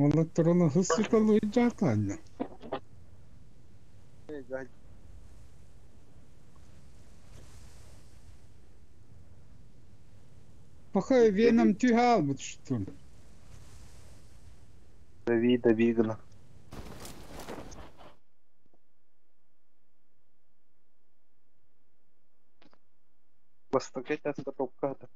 Valla Troll'a hızlı kalacak anne. Bakay Venom tühe almıştım. Дави гна. Востокете с топката.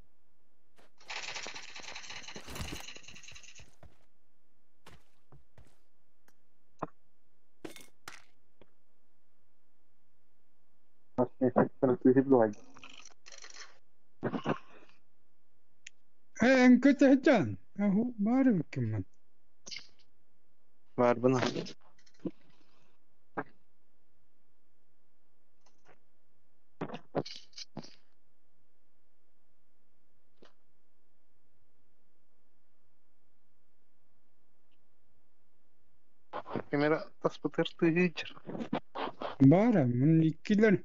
En kötü hecen. Yahu bari bakayım. Var buna. Kamera taspatır tıyıcır. Bari bunun ikiler.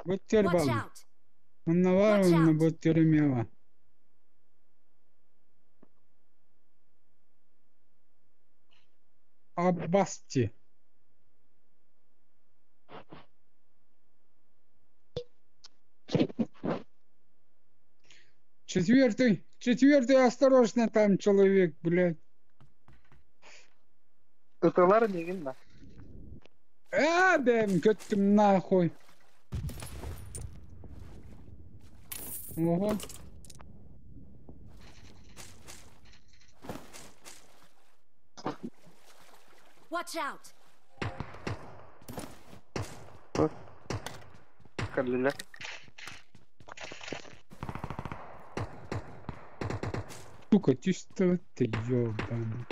Bötter Watch balı. out! Bununla var Watch onunla out. bötterim ya var. Abbasçı. Четвертый, осторожно, там человек, блядь. Ытылар деген да. Бем, köttüm нахуй. Ого. Watch out! Каллилер. Сука, чисто ты ёбаный.